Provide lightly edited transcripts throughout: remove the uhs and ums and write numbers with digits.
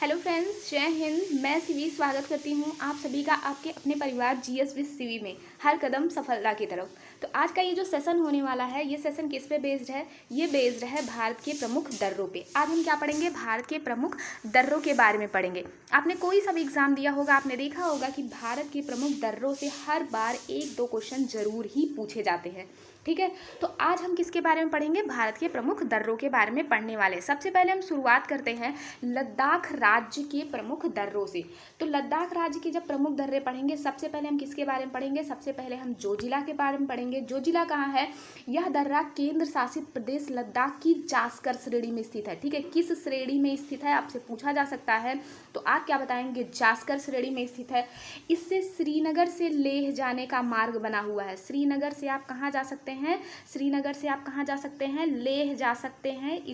Hello friends, जय हिंद। मैं CV स्वागत करती हूँ आप सभी का आपके अपने परिवार जीएस विद सीवी में हर कदम सफलता की तरफ। तो आज का ये जो सेशन होने वाला है, ये सेशन किस पे बेस्ड है? ये बेस्ड है भारत के प्रमुख दर्रों पे। आज हम क्या पढ़ेंगे? भारत के प्रमुख दर्रों के बारे में पढ़ेंगे। आपने कोई सा भी एग्जाम दिया होगा, आपने देखा होगा कि भारत के प्रमुख दर्रों से हर बार 1-2 क्वेश्चन जरूर ही पूछे जाते हैं। ठीक है, तो आज हम किसके बारे में पढ़ेंगे? भारत के प्रमुख दर्रों के बारे में पढ़ने वाले हैं। सबसे पहले हम शुरुआत करते हैं लद्दाख राज्य के प्रमुख दर्रों से। तो लद्दाख राज्य के जब प्रमुख दर्रे पढ़ेंगे, सबसे पहले हम किसके बारे में पढ़ेंगे? सबसे पहले हम जोजिला के बारे में पढ़ेंगे। जोजिला कहाँ है? यह दर्रा केंद्र शासित प्रदेश लद्दाख की जास्कर श्रेणी में स्थित है। ठीक है, किस श्रेणी में स्थित है आपसे पूछा जा सकता है, तो आप क्या बताएंगे? जास्कर श्रेणी में स्थित है। इससे श्रीनगर से लेह जाने का मार्ग बना हुआ है। श्रीनगर से आप कहाँ जा सकते हैं? श्रीनगर से आप कहाँ जा सकते हैं? लेह जा सकते हैं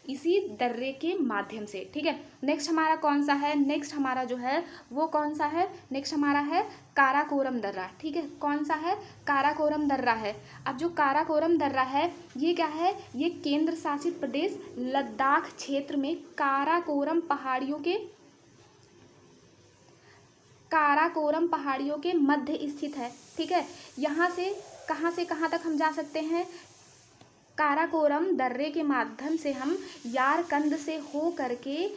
इसी दर्रे के माध्यम से। ठीक है, नेक्स्ट हमारा कौन सा है? नेक्स्ट हमारा जो है वो कौन सा है? नेक्स्ट हमारा है काराकोरम दर्रा। ठीक है, कौन सा है? काराकोरम दर्रा है। अब जो काराकोरम दर्रा है ये क्या है? ये केंद्र शासित प्रदेश लद्दाख क्षेत्र में काराकोरम पहाड़ियों के मध्य स्थित है। ठीक है, यहाँ से कहाँ तक हम जा सकते हैं? काराकोरम दर्रे के माध्यम से हम यारकंद से हो करके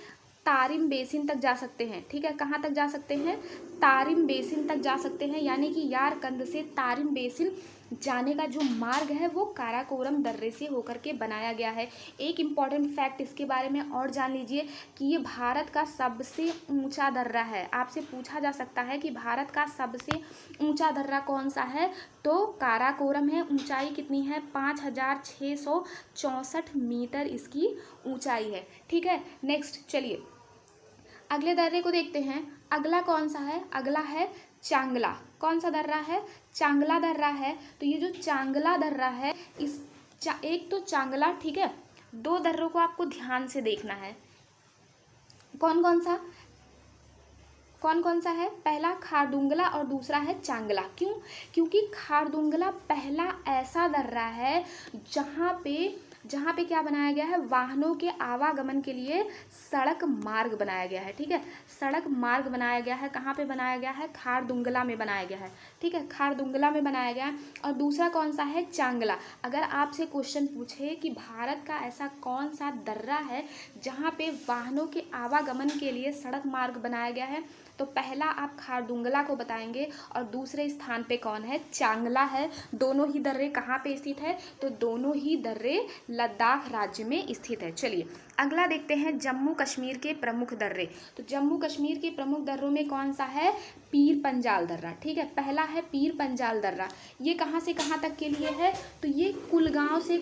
तारिम बेसिन तक जा सकते हैं। ठीक है, कहाँ तक जा सकते हैं? तारिम बेसिन तक जा सकते हैं, यानी कि यारकंद से तारिम बेसिन जाने का जो मार्ग है वो काराकोरम दर्रे से होकर के बनाया गया है। एक इम्पॉर्टेंट फैक्ट इसके बारे में और जान लीजिए कि ये भारत का सबसे ऊंचा दर्रा है। आपसे पूछा जा सकता है कि भारत का सबसे ऊंचा दर्रा कौन सा है, तो काराकोरम है। ऊंचाई कितनी है? 5664 मीटर इसकी ऊंचाई है। ठीक है, नेक्स्ट चलिए अगले दर्रे को देखते हैं। अगला कौन सा है? अगला है चांगला। कौन सा दर्रा है? चांगला दर्रा है। तो ये जो चांगला दर्रा है, एक तो चांगला, ठीक है, दो दर्रों को आपको ध्यान से देखना है। कौन कौन सा है? पहला खारदुंगला और दूसरा है चांगला। क्यों? क्योंकि खारदुंगला पहला ऐसा दर्रा है जहाँ पे क्या बनाया गया है? वाहनों के आवागमन के लिए सड़क मार्ग बनाया गया है। ठीक है, सड़क मार्ग बनाया गया है। कहाँ पे बनाया गया है? खारदुंगला में बनाया गया है। ठीक है, खारदुंगला में बनाया गया है। और दूसरा कौन सा है? चांगला। अगर आपसे क्वेश्चन पूछे कि भारत का ऐसा कौन सा दर्रा है जहाँ पे वाहनों के आवागमन के लिए सड़क मार्ग बनाया गया है, तो पहला आप खारदुंगला को बताएंगे और दूसरे स्थान पे कौन है? चांगला है। दोनों ही दर्रे कहाँ पे स्थित है? तो दोनों ही दर्रे लद्दाख राज्य में स्थित है। चलिए अगला देखते हैं जम्मू कश्मीर के प्रमुख दर्रे। तो जम्मू कश्मीर के प्रमुख दर्रों में कौन सा है? पीर पंजाल दर्रा। ठीक है, पहला है पीर पंजाल दर्रा। ये कहाँ से कहाँ तक के लिए है? तो ये कुलगांव से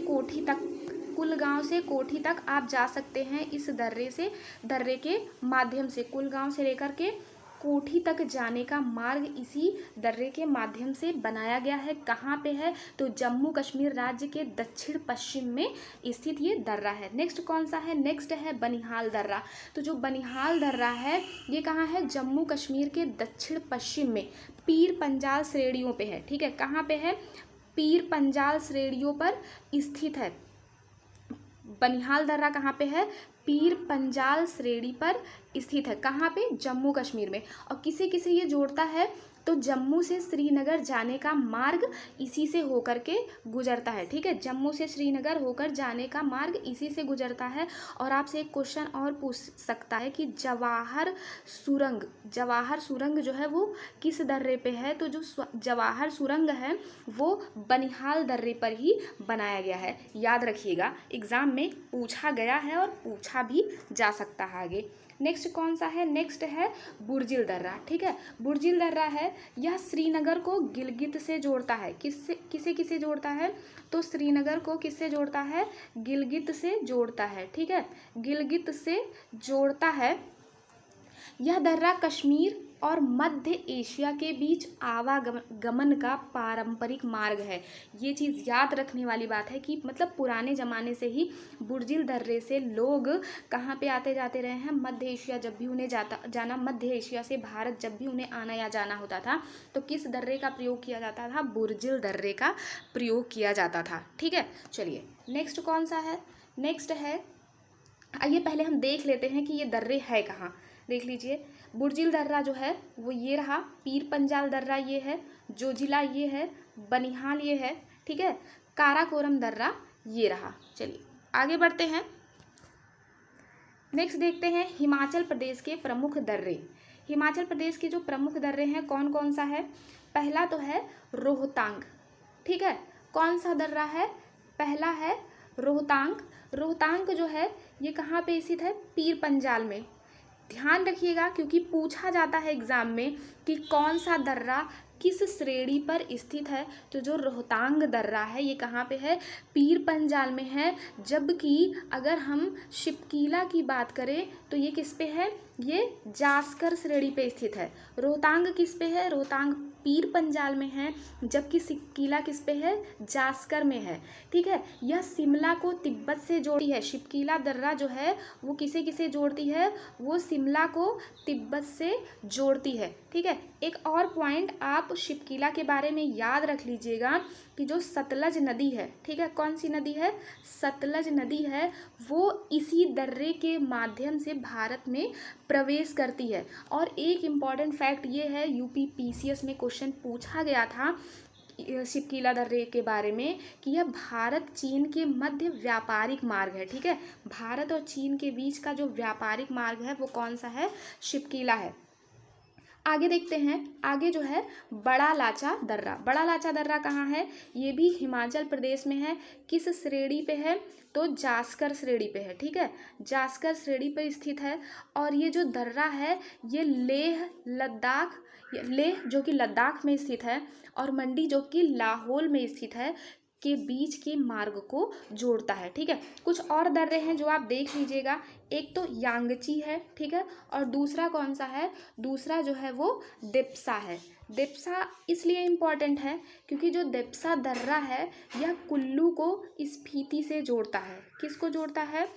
कोठी तक आप जा सकते हैं इस दर्रे के माध्यम से। कुलगांव से लेकर के कोठी तक जाने का मार्ग इसी दर्रे के माध्यम से बनाया गया है। कहाँ पे है? तो जम्मू कश्मीर राज्य के दक्षिण पश्चिम में स्थित ये दर्रा है। नेक्स्ट कौन सा है? नेक्स्ट है बनिहाल दर्रा। तो जो बनिहाल दर्रा है ये कहाँ है? जम्मू कश्मीर के दक्षिण पश्चिम में पीर पंजाल श्रेणियों पे है। ठीक है, कहाँ पे है? पीर पंजाल श्रेणियों पर स्थित है। बनिहाल दर्रा कहाँ पे है? पीर पंजाल श्रेणी पर स्थित है। कहाँ पे? जम्मू कश्मीर में। और किसे किसे ये जोड़ता है? तो जम्मू से श्रीनगर जाने का मार्ग इसी से होकर के गुजरता है। ठीक है, जम्मू से श्रीनगर होकर जाने का मार्ग इसी से गुजरता है। और आपसे एक क्वेश्चन और पूछ सकता है कि जवाहर सुरंग जो है वो किस दर्रे पे है? तो जो जवाहर सुरंग है वो बनिहाल दर्रे पर ही बनाया गया है। याद रखिएगा, एग्जाम में पूछा गया है और पूछा भी जा सकता है आगे। नेक्स्ट कौन सा है? नेक्स्ट है बुर्जिल दर्रा। ठीक है, बुर्जिल दर्रा है, यह श्रीनगर को गिलगित से जोड़ता है। किसे जोड़ता है? तो श्रीनगर को किससे जोड़ता है? गिलगित से जोड़ता है। ठीक है, गिलगित से जोड़ता है। यह दर्रा कश्मीर और मध्य एशिया के बीच आवागमन का पारंपरिक मार्ग है। ये चीज़ याद रखने वाली बात है कि मतलब पुराने ज़माने से ही बुर्जिल दर्रे से लोग कहाँ पे आते जाते रहे हैं? मध्य एशिया। जब भी उन्हें जाना मध्य एशिया से भारत जब भी उन्हें आना या जाना होता था तो किस दर्रे का प्रयोग किया जाता था? बुर्जिल दर्रे का प्रयोग किया जाता था। ठीक है, चलिए नेक्स्ट कौन सा है? नेक्स्ट है आइए पहले हम देख लेते हैं कि ये दर्रे है कहाँ। देख लीजिए, बुर्जिल दर्रा जो है वो ये रहा, पीर पंजाल दर्रा ये है, जोजिला ये है, बनिहाल ये है, ठीक है, काराकोरम दर्रा ये रहा। चलिए आगे बढ़ते हैं। नेक्स्ट देखते हैं हिमाचल प्रदेश के प्रमुख दर्रे। हिमाचल प्रदेश के जो प्रमुख दर्रे हैं कौन कौन सा है? पहला तो है रोहतांग, ठीक है। कौन सा दर्रा है? पहला है रोहतांग। रोहतांग जो है ये कहाँ पे स्थित है? पीर पंजाल में। ध्यान रखिएगा क्योंकि पूछा जाता है एग्जाम में कि कौन सा दर्रा किस श्रेणी पर स्थित है। तो जो रोहतांग दर्रा है ये कहाँ पे है? पीर पंजाल में है। जबकि अगर हम शिपकीला की बात करें तो ये किस पे है? ये जास्कर श्रेणी पे स्थित है। रोहतांग किस पे है? रोहतांग पीर पंजाल में है, जबकि शिपकीला किस पे है? जास्कर में है, ठीक है। यह शिमला को तिब्बत से जोड़ती है। शिपकीला दर्रा जो है वो किसे किसे जोड़ती है? वो शिमला को तिब्बत से जोड़ती है, ठीक है। एक और पॉइंट आप शिपकीला के बारे में याद रख लीजिएगा कि जो सतलज नदी है, ठीक है, कौन सी नदी है? सतलज नदी है, वो इसी दर्रे के माध्यम से भारत में प्रवेश करती है। और एक इम्पॉर्टेंट फैक्ट ये है, यूपी पीसीएस में क्वेश्चन पूछा गया था शिपकीला दर्रे के बारे में कि यह भारत चीन के मध्य व्यापारिक मार्ग है, ठीक है। भारत और चीन के बीच का जो व्यापारिक मार्ग है वो कौन सा है? शिपकीला है। आगे देखते हैं, आगे जो है बड़ा लाचा दर्रा। बड़ा लाचा दर्रा कहाँ है? ये भी हिमाचल प्रदेश में है। किस श्रेणी पे है? तो जास्कर श्रेणी पे है, ठीक है, जास्कर श्रेणी पर स्थित है। और ये जो दर्रा है ये लेह जो कि लद्दाख में स्थित है और मंडी जो कि लाहौल में स्थित है के बीच के मार्ग को जोड़ता है, ठीक है। कुछ और दर्रे हैं जो आप देख लीजिएगा। एक तो यांगची है, ठीक है, और दूसरा कौन सा है? दूसरा जो है वो देप्सा है। देप्सा इसलिए इम्पॉर्टेंट है क्योंकि जो देप्सा दर्रा है यह कुल्लू को स्पीति से जोड़ता है। किसको जोड़ता है?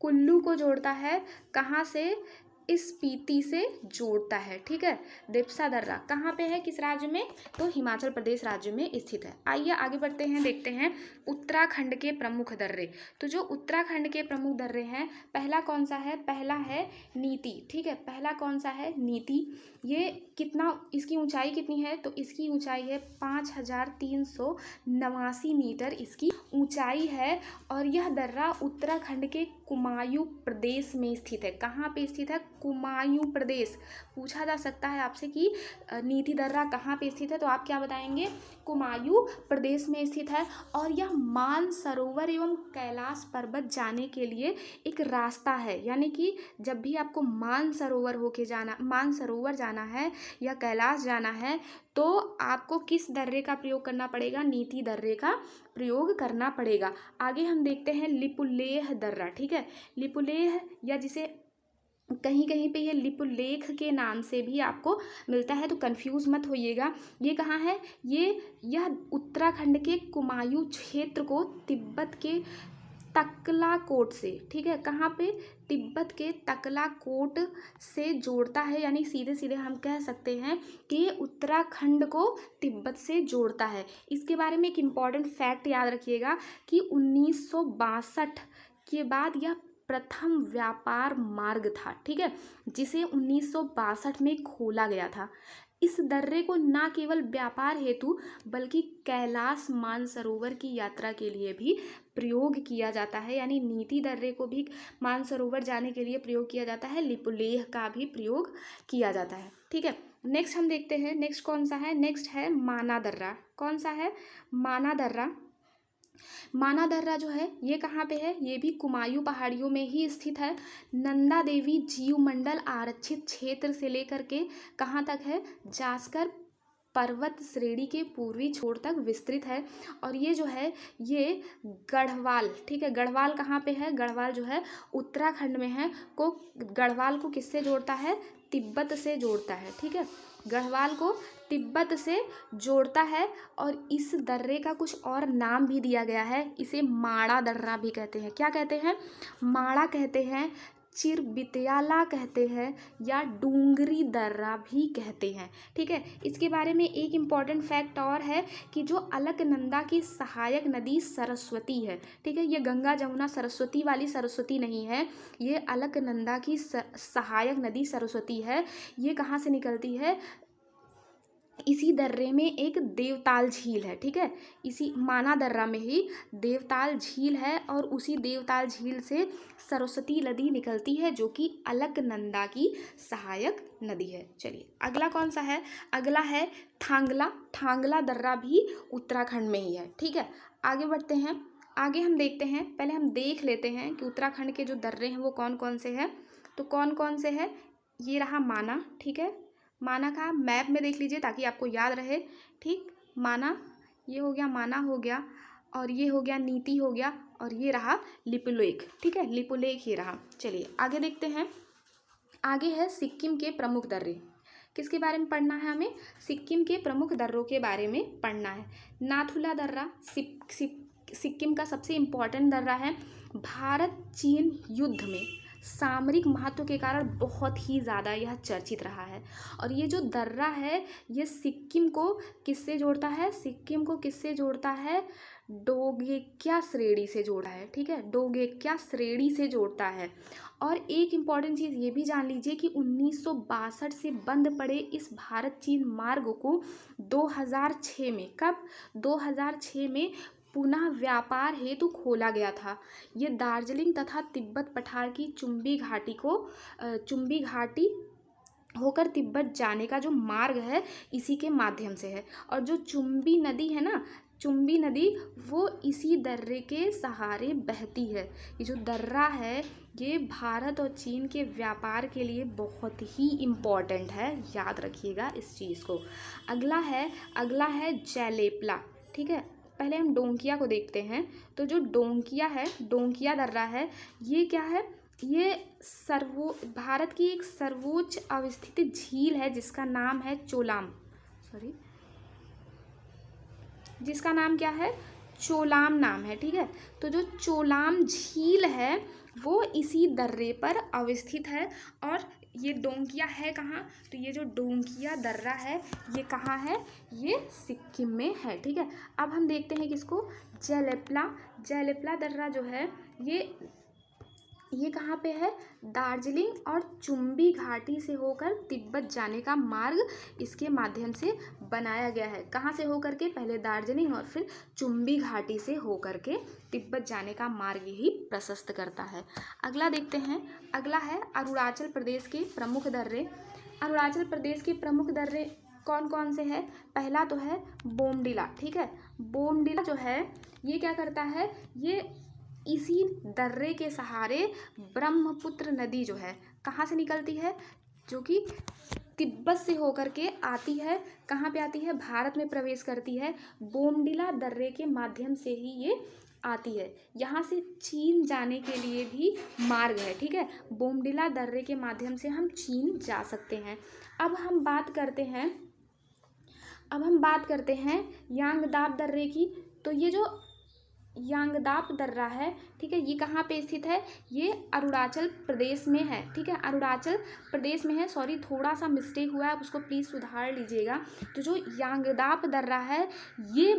कुल्लू को जोड़ता है। कहाँ से? स्पीति से जोड़ता है, ठीक है। देप्सा दर्रा कहाँ पे है? किस राज्य में? तो हिमाचल प्रदेश राज्य में स्थित है। आइए आगे बढ़ते हैं, देखते हैं उत्तराखंड के प्रमुख दर्रे। तो जो उत्तराखंड के प्रमुख दर्रे हैं, पहला कौन सा है? पहला है नीति, ठीक है। पहला कौन सा है? नीति। ये कितना, इसकी ऊंचाई कितनी है? तो इसकी ऊंचाई है 5389 मीटर इसकी ऊंचाई है। और यह दर्रा उत्तराखंड के कुमायूं प्रदेश में स्थित है। कहाँ पे स्थित है? कुमायूं प्रदेश। पूछा जा सकता है आपसे कि नीति दर्रा कहाँ पे स्थित है, तो आप क्या बताएंगे? कुमायूं प्रदेश में स्थित है। और यह मानसरोवर एवं कैलाश पर्वत जाने के लिए एक रास्ता है। यानी कि जब भी आपको मानसरोवर जाना है या कैलाश जाना है तो आपको किस दर्रे का प्रयोग करना पड़ेगा? नीति दर्रे का प्रयोग करना पड़ेगा। आगे हम देखते हैं लिपुलेख दर्रा, ठीक है। लिपुलेख या जिसे कहीं कहीं पे ये लिपुलेख के नाम से भी आपको मिलता है, तो कंफ्यूज मत होइएगा। ये कहाँ है? यह उत्तराखंड के कुमायूं क्षेत्र को तिब्बत के तकलाकोट से, ठीक है, कहाँ पे? तिब्बत के तकलाकोट से जोड़ता है। यानी सीधे सीधे हम कह सकते हैं कि ये उत्तराखंड को तिब्बत से जोड़ता है। इसके बारे में एक इम्पॉर्टेंट फैक्ट याद रखिएगा कि 1962 के बाद यह प्रथम व्यापार मार्ग था, ठीक है, जिसे 1962 में खोला गया था। इस दर्रे को न केवल व्यापार हेतु बल्कि कैलाश मानसरोवर की यात्रा के लिए भी प्रयोग किया जाता है। यानी नीति दर्रे को भी मानसरोवर जाने के लिए प्रयोग किया जाता है, लिपुलेख का भी प्रयोग किया जाता है, ठीक है। नेक्स्ट हम देखते हैं, नेक्स्ट कौन सा है? नेक्स्ट है माना दर्रा। कौन सा है? माना दर्रा। माना दर्रा जो है ये कहाँ पे है? ये भी कुमायूं पहाड़ियों में ही स्थित है। नंदा देवी जीवमंडल आरक्षित क्षेत्र से लेकर के कहाँ तक है? जास्कर पर्वत श्रेणी के पूर्वी छोर तक विस्तृत है। और ये जो है ये गढ़वाल, ठीक है, गढ़वाल कहाँ पे है? गढ़वाल जो है उत्तराखंड में है। गढ़वाल को किससे जोड़ता है? तिब्बत से जोड़ता है, ठीक है, गढ़वाल को तिब्बत से जोड़ता है। और इस दर्रे का कुछ और नाम भी दिया गया है, इसे माड़ा दर्रा भी कहते हैं। क्या कहते हैं? माड़ा कहते हैं। चिरबितयाला कहते हैं या डूंगरी दर्रा भी कहते हैं। ठीक है, इसके बारे में एक इम्पॉर्टेंट फैक्ट और है कि जो अलकनंदा की सहायक नदी सरस्वती है, ठीक है, ये गंगा जमुना सरस्वती वाली सरस्वती नहीं है, ये अलकनंदा की सहायक नदी सरस्वती है। ये कहाँ से निकलती है? इसी दर्रे में एक देवताल झील है। ठीक है, इसी माना दर्रा में ही देवताल झील है और उसी देवताल झील से सरस्वती नदी निकलती है जो कि अलकनंदा की सहायक नदी है। चलिए अगला कौन सा है? अगला है थांगला। थांगला दर्रा भी उत्तराखंड में ही है। ठीक है, आगे बढ़ते हैं। आगे हम देखते हैं, पहले हम देख लेते हैं कि उत्तराखंड के जो दर्रे हैं वो कौन कौन से हैं। तो कौन कौन से हैं? ये रहा माना। ठीक है, माना का मैप में देख लीजिए ताकि आपको याद रहे। ठीक, माना, ये हो गया, माना हो गया, और ये हो गया नीति हो गया, और ये रहा लिपुलेख। ठीक है, लिपुलेख ये रहा। चलिए आगे देखते हैं। आगे है सिक्किम के प्रमुख दर्रे। किसके बारे में पढ़ना है हमें? सिक्किम के प्रमुख दर्रों के बारे में पढ़ना है। नाथुला दर्रा सिक्किम का सबसे इम्पॉर्टेंट दर्रा है। भारत चीन युद्ध में सामरिक महत्व के कारण बहुत ही ज़्यादा यह चर्चित रहा है। और ये जो दर्रा है ये सिक्किम को किससे जोड़ता है? सिक्किम को किससे जोड़ता है? डोगेक्या श्रेणी से जोड़ा है। ठीक है, डोगेक्या श्रेणी से जोड़ता है। और एक इम्पॉर्टेंट चीज़ ये भी जान लीजिए कि 1962 से बंद पड़े इस भारत चीन मार्ग को 2006 में, कब? 2006 में पुनः व्यापार हेतु खोला गया था। ये दार्जिलिंग तथा तिब्बत पठार की चुम्बी घाटी होकर तिब्बत जाने का जो मार्ग है इसी के माध्यम से है। और जो चुम्बी नदी है ना, चुम्बी नदी वो इसी दर्रे के सहारे बहती है। ये जो दर्रा है ये भारत और चीन के व्यापार के लिए बहुत ही इम्पॉर्टेंट है, याद रखिएगा इस चीज़ को। अगला है जैलेपला। ठीक है, पहले हम डोंकिया को देखते हैं। तो जो डोंकिया है, डोंकिया दर्रा है, ये क्या है? ये भारत की एक सर्वोच्च अवस्थित झील है जिसका नाम है जिसका नाम क्या है? चोलाम नाम है। ठीक है, तो जो चोलाम झील है वो इसी दर्रे पर अवस्थित है। और ये डोंकिया है कहाँ? तो ये जो डोंकिया दर्रा है ये कहाँ है? ये सिक्किम में है। ठीक है, अब हम देखते हैं किसको? जैलेपला दर्रा जो है ये कहाँ पे है? दार्जिलिंग और चुम्बी घाटी से होकर तिब्बत जाने का मार्ग इसके माध्यम से बनाया गया है। कहाँ से होकर के? पहले दार्जिलिंग और फिर चुम्बी घाटी से होकर के तिब्बत जाने का मार्ग ही प्रशस्त करता है। अगला देखते हैं। अगला है अरुणाचल प्रदेश के प्रमुख दर्रे। अरुणाचल प्रदेश के प्रमुख दर्रे कौन कौन से हैं? पहला तो है बोमडिला। ठीक है, बोमडिला जो है ये क्या करता है? ये इसी दर्रे के सहारे ब्रह्मपुत्र नदी जो है कहाँ से निकलती है? जो कि तिब्बत से होकर के आती है। कहाँ पे आती है? भारत में प्रवेश करती है। बोमडिला दर्रे के माध्यम से ही ये आती है। यहाँ से चीन जाने के लिए भी मार्ग है। ठीक है, बोमडिला दर्रे के माध्यम से हम चीन जा सकते हैं। अब हम बात करते हैं यांगदाप दर्रे की। तो ये जो यांगदाप दर्रा है, ठीक है, ये कहाँ पे स्थित है? ये अरुणाचल प्रदेश में है। ठीक है, अरुणाचल प्रदेश में है। सॉरी, थोड़ा सा मिस्टेक हुआ है, आप उसको प्लीज़ सुधार लीजिएगा। तो जो यांगदाप दर्रा है ये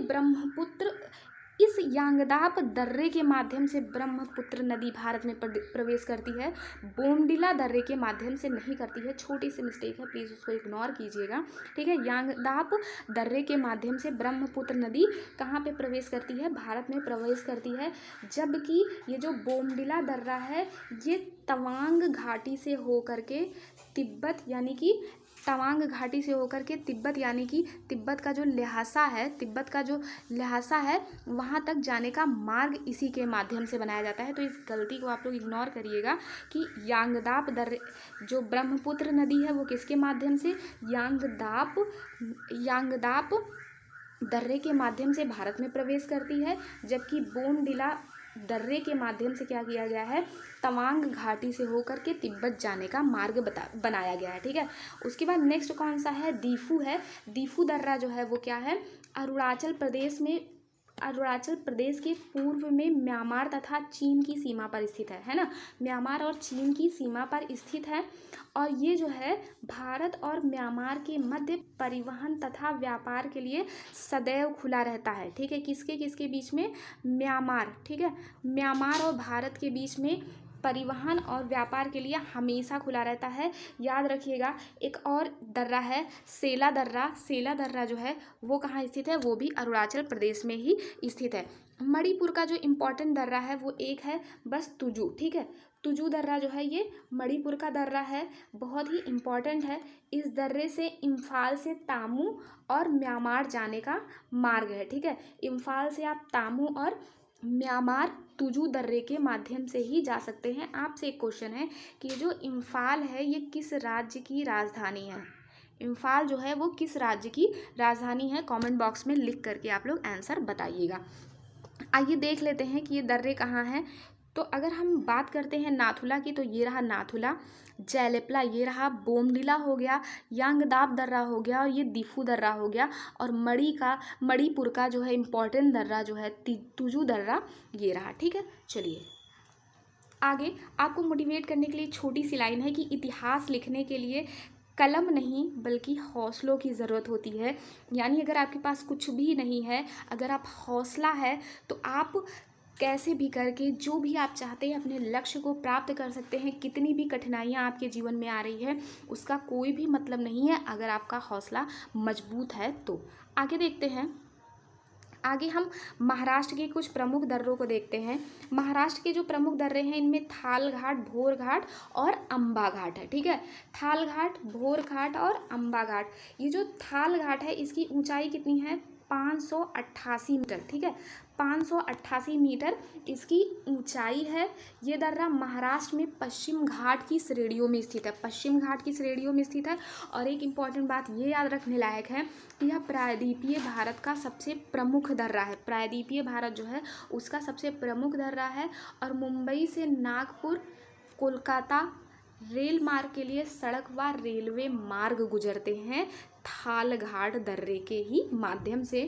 इस यांगदाप दर्रे के माध्यम से ब्रह्मपुत्र नदी भारत में प्रवेश करती है। बोमडिला दर्रे के माध्यम से नहीं करती है। छोटी सी मिस्टेक है, प्लीज़ उसको इग्नोर कीजिएगा। ठीक है, यांगदाप दर्रे के माध्यम से ब्रह्मपुत्र नदी कहाँ पे प्रवेश करती है? भारत में प्रवेश करती है। जबकि ये जो बोमडिला दर्रा है ये तवांग घाटी से होकर के तिब्बत यानी कि तिब्बत का जो ल्हासा है वहाँ तक जाने का मार्ग इसी के माध्यम से बनाया जाता है। तो इस गलती को आप लोग इग्नोर करिएगा कि यांगदाप दर्रे जो ब्रह्मपुत्र नदी है वो किसके माध्यम से? यांगदाप दर्रे के माध्यम से भारत में प्रवेश करती है। जबकि बोमडिला दर्रे के माध्यम से क्या किया गया है? तवांग घाटी से होकर के तिब्बत जाने का मार्ग बनाया गया है। ठीक है, उसके बाद नेक्स्ट कौन सा है? दीफू है। दीफू दर्रा जो है वो क्या है? अरुणाचल प्रदेश में अरुणाचल प्रदेश के पूर्व में म्यांमार तथा चीन की सीमा पर स्थित है ना। म्यांमार और चीन की सीमा पर स्थित है और ये जो है भारत और म्यांमार के मध्य परिवहन तथा व्यापार के लिए सदैव खुला रहता है। ठीक है, किसके किसके बीच में? म्यांमार। ठीक है, म्यांमार और भारत के बीच में परिवहन और व्यापार के लिए हमेशा खुला रहता है। याद रखिएगा। एक और दर्रा है सेला दर्रा। सेला दर्रा जो है वो कहाँ स्थित है? वो भी अरुणाचल प्रदेश में ही स्थित है। मणिपुर का जो इम्पोर्टेंट दर्रा है वो एक है बस तुजू। ठीक है, तुजू दर्रा जो है ये मणिपुर का दर्रा है, बहुत ही इम्पॉर्टेंट है। इस दर्रे से इम्फाल से तामू और म्यांमार जाने का मार्ग है। ठीक है, इम्फाल से आप तामू और म्यांमार तुजू दर्रे के माध्यम से ही जा सकते हैं। आपसे एक क्वेश्चन है कि जो इम्फाल है ये किस राज्य की राजधानी है? इम्फाल जो है वो किस राज्य की राजधानी है? कमेंट बॉक्स में लिख करके आप लोग आंसर बताइएगा। आइए देख लेते हैं कि ये दर्रे कहाँ हैं। तो अगर हम बात करते हैं नाथुला की, तो ये रहा नाथुला। जैलेपला ये रहा, बोमडिला हो गया, यांगदाब दर्रा हो गया और ये दिफू दर्रा हो गया। और मणिपुर का जो है इम्पोर्टेंट दर्रा जो है तुजू दर्रा ये रहा। ठीक है, चलिए आगे आपको मोटिवेट करने के लिए छोटी सी लाइन है कि इतिहास लिखने के लिए कलम नहीं बल्कि हौसलों की ज़रूरत होती है। यानी अगर आपके पास कुछ भी नहीं है, अगर आप हौसला है तो आप कैसे भी करके जो भी आप चाहते हैं अपने लक्ष्य को प्राप्त कर सकते हैं। कितनी भी कठिनाइयाँ आपके जीवन में आ रही है उसका कोई भी मतलब नहीं है अगर आपका हौसला मजबूत है तो। आगे देखते हैं। आगे हम महाराष्ट्र के कुछ प्रमुख दर्रों को देखते हैं। महाराष्ट्र के जो प्रमुख दर्रे हैं इनमें थाल घाट, भोर घाट और अम्बा घाट है। ठीक है, थाल घाट, भोर घाट और अम्बा घाट। ये जो थाल घाट है इसकी ऊंचाई कितनी है? 588 मीटर। ठीक है, 588 मीटर इसकी ऊंचाई है। ये दर्रा महाराष्ट्र में पश्चिम घाट की श्रेणियों में स्थित है। पश्चिम घाट की श्रेणियों में स्थित है। और एक इम्पॉर्टेंट बात ये याद रखने लायक है कि यह प्रायद्वीपीय भारत का सबसे प्रमुख दर्रा है। प्रायद्वीपीय भारत जो है उसका सबसे प्रमुख दर्रा है। और मुंबई से नागपुर, कोलकाता रेल मार्ग के लिए सड़क व रेलवे मार्ग गुजरते हैं थाल घाट दर्रे के ही माध्यम से।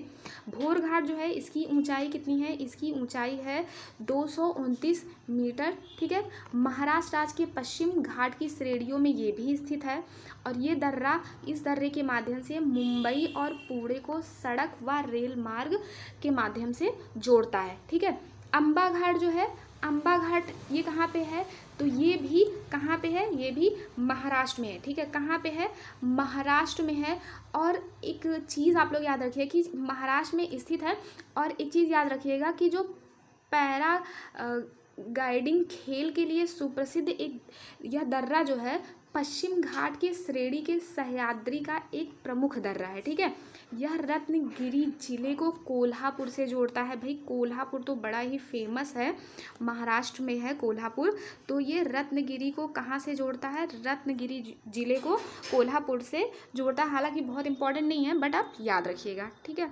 भोर घाट जो है इसकी ऊंचाई कितनी है? इसकी ऊंचाई है 229 मीटर। ठीक है, महाराष्ट्र राज्य के पश्चिम घाट की श्रेणियों में ये भी स्थित है। और ये दर्रा, इस दर्रे के माध्यम से मुंबई और पुणे को सड़क व रेल मार्ग के माध्यम से जोड़ता है। ठीक है, अम्बा घाट जो है, अम्बा घाट ये कहाँ पे है? तो ये भी कहाँ पे है? ये भी महाराष्ट्र में है। ठीक है, कहाँ पे है? महाराष्ट्र में है। और एक चीज़ आप लोग याद रखिए कि महाराष्ट्र में स्थित है। और एक चीज़ याद रखिएगा कि जो पैरा गाइडिंग खेल के लिए सुप्रसिद्ध एक यह दर्रा जो है पश्चिम घाट के श्रेणी के सह्याद्री का एक प्रमुख दर्रा है। ठीक है, यह रत्नगिरी जिले को कोल्हापुर से जोड़ता है। भाई कोल्हापुर तो बड़ा ही फेमस है, महाराष्ट्र में है कोल्हापुर। तो ये रत्नगिरी को कहाँ से जोड़ता है? रत्नगिरी जिले को कोल्हापुर से जोड़ता है। हालांकि बहुत इंपॉर्टेंट नहीं है बट आप याद रखिएगा। ठीक है,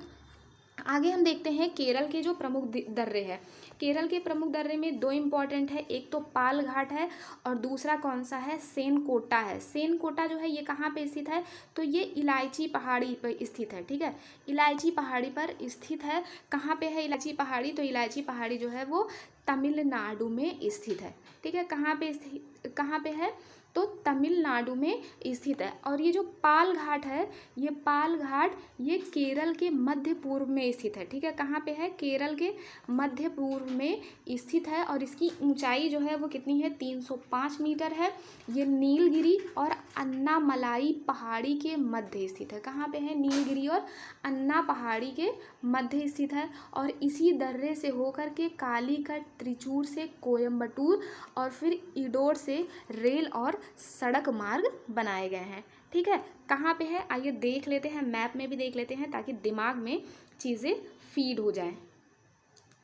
आगे हम देखते हैं केरल के जो प्रमुख दर्रे हैं। केरल के प्रमुख दर्रे में दो इम्पॉर्टेंट है, एक तो पाल घाट है और दूसरा कौन सा है? सेनकोटा है। सेनकोटा जो है ये कहाँ पे स्थित है? तो ये इलायची पहाड़ी पर स्थित है। ठीक है, इलायची पहाड़ी पर स्थित है। कहाँ पे है इलायची पहाड़ी? तो इलायची पहाड़ी जो है वो तमिलनाडु में स्थित है। ठीक है, कहाँ पे है? तो तमिलनाडु में स्थित है। और ये जो पाल घाट है, ये पाल घाट ये केरल के मध्य पूर्व में स्थित है। ठीक है, कहाँ पे है? केरल के मध्य पूर्व में स्थित है। और इसकी ऊंचाई जो है वो कितनी है? 305 मीटर है। ये नीलगिरी और अन्नामलाई पहाड़ी के मध्य स्थित है। कहाँ पे है? नीलगिरी और अन्ना पहाड़ी के मध्य स्थित है। और इसी दर्रे से होकर के कालीकट, त्रिचूर से कोयम्बटूर और फिर इडोर से रेल और सड़क मार्ग बनाए गए हैं। ठीक है, कहाँ पे है? आइए देख लेते हैं, मैप में भी देख लेते हैं ताकि दिमाग में चीज़ें फीड हो जाएं।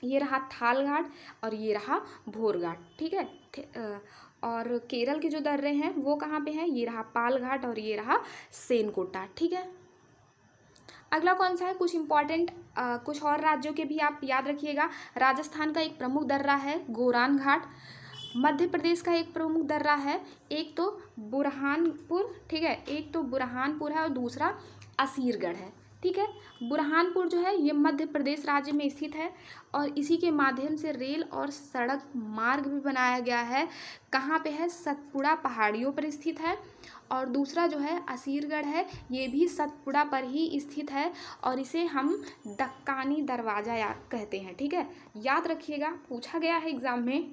ये रहा थाल घाट और ये रहा भोर घाट। ठीक है, और केरल के जो दर्रे हैं वो कहाँ पे हैं? ये रहा पाल घाट और ये रहा सेनकोटा। ठीक है, अगला कौन सा है? कुछ इंपॉर्टेंट कुछ और राज्यों के भी आप याद रखिएगा। राजस्थान का एक प्रमुख दर्रा है गोरान घाट। मध्य प्रदेश का एक प्रमुख दर्रा है, एक तो बुरहानपुर। ठीक है, एक तो बुरहानपुर है और दूसरा असीरगढ़ है। ठीक है। बुरहानपुर जो है ये मध्य प्रदेश राज्य में स्थित है और इसी के माध्यम से रेल और सड़क मार्ग भी बनाया गया है। कहाँ पे है? सतपुड़ा पहाड़ियों पर स्थित है। और दूसरा जो है असीरगढ़ है, ये भी सतपुड़ा पर ही स्थित है और इसे हम दक्कानी दरवाज़ा कहते हैं। ठीक है, याद रखिएगा, पूछा गया है एग्ज़ाम में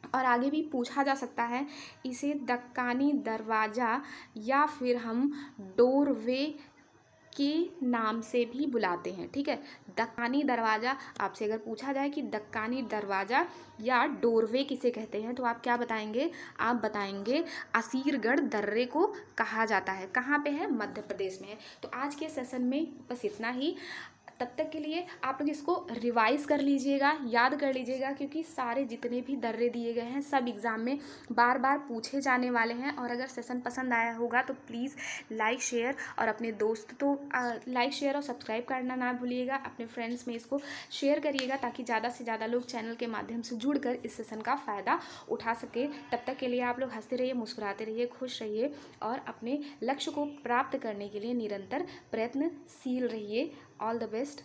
और आगे भी पूछा जा सकता है। इसे दक्कानी दरवाज़ा या फिर हम डोरवे के नाम से भी बुलाते हैं। ठीक है, दक्कानी दरवाज़ा, आपसे अगर पूछा जाए कि दक्कानी दरवाज़ा या डोरवे किसे कहते हैं तो आप क्या बताएंगे? आप बताएंगे असीरगढ़ दर्रे को कहा जाता है। कहाँ पे है? मध्य प्रदेश में है। तो आज के सेशन में बस इतना ही। तब तक के लिए आप लोग इसको रिवाइज़ कर लीजिएगा, याद कर लीजिएगा, क्योंकि सारे जितने भी दर्रे दिए गए हैं सब एग्ज़ाम में बार बार पूछे जाने वाले हैं। और अगर सेशन पसंद आया होगा तो प्लीज़ लाइक शेयर और अपने दोस्त तो लाइक शेयर और सब्सक्राइब करना ना भूलिएगा। अपने फ्रेंड्स में इसको शेयर करिएगा ताकि ज़्यादा से ज़्यादा लोग चैनल के माध्यम से जुड़कर इस सेशन का फ़ायदा उठा सके। तब तक के लिए आप लोग हंसते रहिए, मुस्कुराते रहिए, खुश रहिए और अपने लक्ष्य को प्राप्त करने के लिए निरंतर प्रयत्नशील रहिए। All the best.